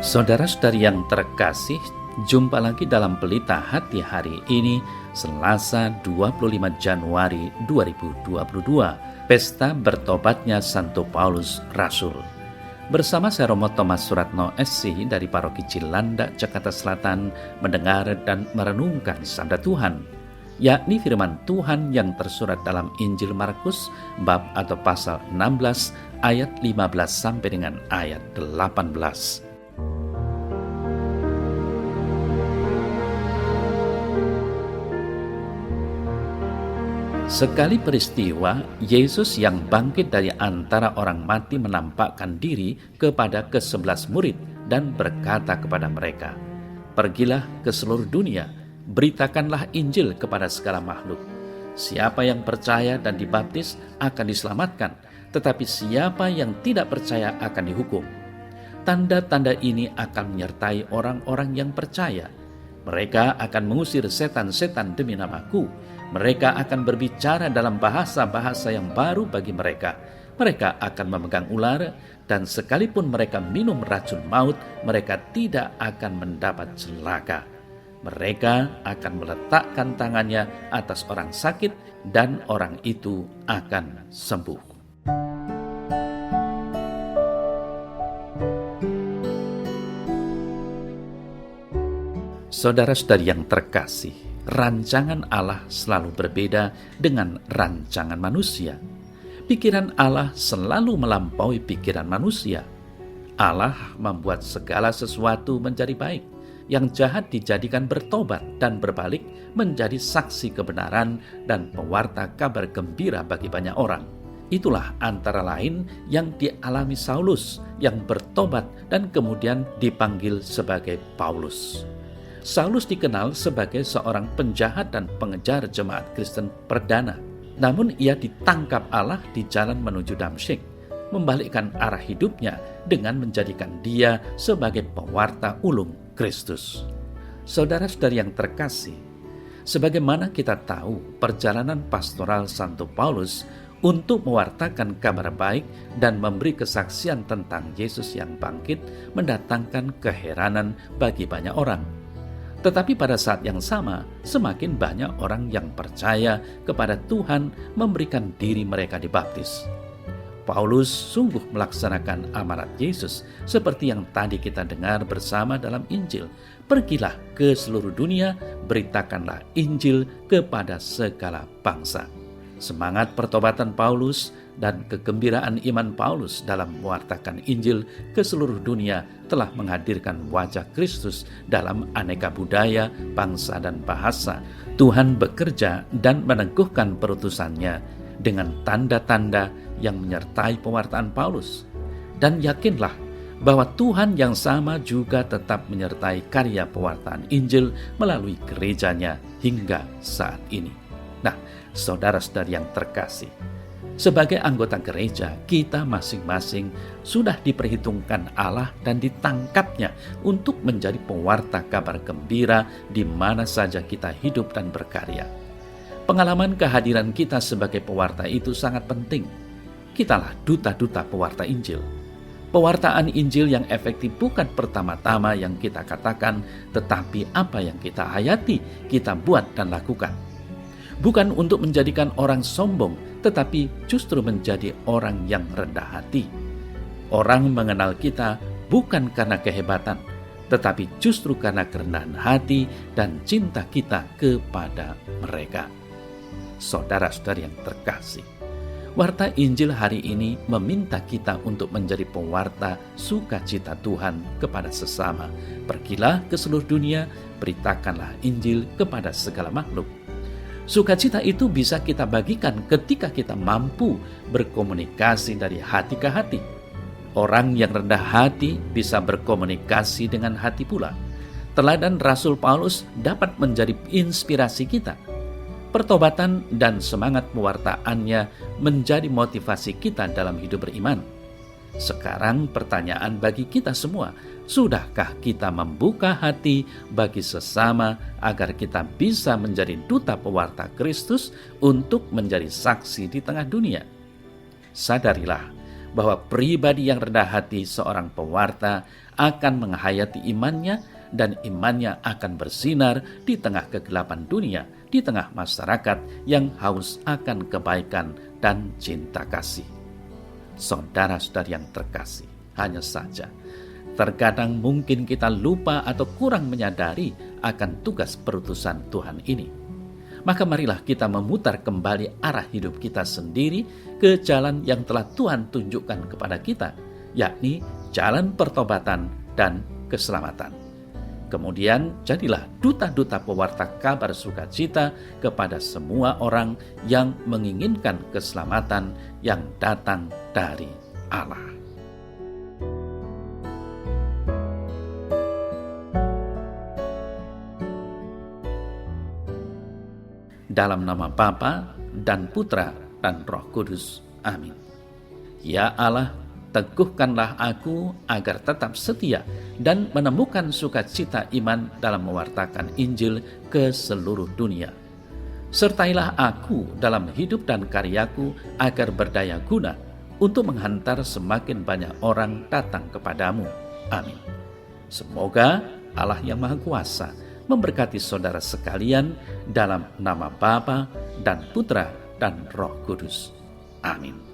Saudara-saudari yang terkasih, jumpa lagi dalam Pelita Hati hari ini, Selasa 25 Januari 2022, Pesta Bertobatnya Santo Paulus Rasul. Bersama saya Romo Thomas Suratno SC dari Paroki Cilandak, Jakarta Selatan, mendengar dan merenungkan sabda Tuhan, yakni firman Tuhan yang tersurat dalam Injil Markus bab atau pasal 16 ayat 15 sampai dengan ayat 18. Sekali peristiwa, Yesus yang bangkit dari antara orang mati menampakkan diri kepada ke-11 murid dan berkata kepada mereka, "Pergilah ke seluruh dunia, beritakanlah Injil kepada segala makhluk. Siapa yang percaya dan dibaptis akan diselamatkan, tetapi siapa yang tidak percaya akan dihukum. Tanda-tanda ini akan menyertai orang-orang yang percaya. Mereka akan mengusir setan-setan demi namaku. Mereka akan berbicara dalam bahasa-bahasa yang baru bagi mereka. Mereka akan memegang ular, dan sekalipun mereka minum racun maut, mereka tidak akan mendapat celaka. Mereka akan meletakkan tangannya atas orang sakit, dan orang itu akan sembuh." Saudara-saudari yang terkasih, rancangan Allah selalu berbeda dengan rancangan manusia. Pikiran Allah selalu melampaui pikiran manusia. Allah membuat segala sesuatu menjadi baik. Yang jahat dijadikan bertobat dan berbalik menjadi saksi kebenaran dan pewarta kabar gembira bagi banyak orang. Itulah antara lain yang dialami Saulus yang bertobat dan kemudian dipanggil sebagai Paulus. Saulus dikenal sebagai seorang penjahat dan pengejar jemaat Kristen perdana. Namun ia ditangkap Allah di jalan menuju Damsyik, membalikkan arah hidupnya dengan menjadikan dia sebagai pewarta ulung Kristus. Saudara-saudari yang terkasih, sebagaimana kita tahu perjalanan pastoral Santo Paulus untuk mewartakan kabar baik dan memberi kesaksian tentang Yesus yang bangkit mendatangkan keheranan bagi banyak orang. Tetapi pada saat yang sama, semakin banyak orang yang percaya kepada Tuhan memberikan diri mereka dibaptis. Paulus sungguh melaksanakan amanat Yesus seperti yang tadi kita dengar bersama dalam Injil. Pergilah ke seluruh dunia, beritakanlah Injil kepada segala bangsa. Semangat pertobatan Paulus dan kegembiraan iman Paulus dalam mewartakan Injil ke seluruh dunia telah menghadirkan wajah Kristus dalam aneka budaya, bangsa, dan bahasa. Tuhan bekerja dan meneguhkan perutusannya dengan tanda-tanda yang menyertai pewartaan Paulus. Dan yakinlah bahwa Tuhan yang sama juga tetap menyertai karya pewartaan Injil melalui gerejanya hingga saat ini. Nah, saudara-saudari yang terkasih, sebagai anggota gereja, kita masing-masing sudah diperhitungkan Allah dan ditangkapnya untuk menjadi pewarta kabar gembira di mana saja kita hidup dan berkarya. Pengalaman kehadiran kita sebagai pewarta itu sangat penting. Kitalah duta-duta pewarta Injil. Pewartaan Injil yang efektif bukan pertama-tama yang kita katakan, tetapi apa yang kita hayati, kita buat dan lakukan. Bukan untuk menjadikan orang sombong, tetapi justru menjadi orang yang rendah hati. Orang mengenal kita bukan karena kehebatan, tetapi justru karena kerendahan hati dan cinta kita kepada mereka. Saudara-saudari yang terkasih, Warta Injil hari ini meminta kita untuk menjadi pewarta sukacita Tuhan kepada sesama. Pergilah ke seluruh dunia, beritakanlah Injil kepada segala makhluk. Sukacita itu bisa kita bagikan ketika kita mampu berkomunikasi dari hati ke hati. Orang yang rendah hati bisa berkomunikasi dengan hati pula. Teladan Rasul Paulus dapat menjadi inspirasi kita. Pertobatan dan semangat pewartaannya menjadi motivasi kita dalam hidup beriman. Sekarang pertanyaan bagi kita semua, sudahkah kita membuka hati bagi sesama agar kita bisa menjadi duta pewarta Kristus untuk menjadi saksi di tengah dunia? Sadarilah bahwa pribadi yang rendah hati seorang pewarta akan menghayati imannya, dan imannya akan bersinar di tengah kegelapan dunia, di tengah masyarakat yang haus akan kebaikan dan cinta kasih. Saudara-saudari yang terkasih, hanya saja terkadang mungkin kita lupa atau kurang menyadari akan tugas perutusan Tuhan ini. Maka marilah kita memutar kembali arah hidup kita sendiri ke jalan yang telah Tuhan tunjukkan kepada kita, yakni jalan pertobatan dan keselamatan. Kemudian jadilah duta-duta pewarta kabar sukacita kepada semua orang yang menginginkan keselamatan yang datang dari Allah. Dalam nama Bapa dan Putra dan Roh Kudus. Amin. Ya Allah, teguhkanlah aku agar tetap setia dan menemukan sukacita iman dalam mewartakan Injil ke seluruh dunia. Sertailah aku dalam hidup dan karyaku agar berdaya guna untuk menghantar semakin banyak orang datang kepadamu. Amin. Semoga Allah yang Maha Kuasa memberkati saudara sekalian dalam nama Bapa dan Putra dan Roh Kudus. Amin.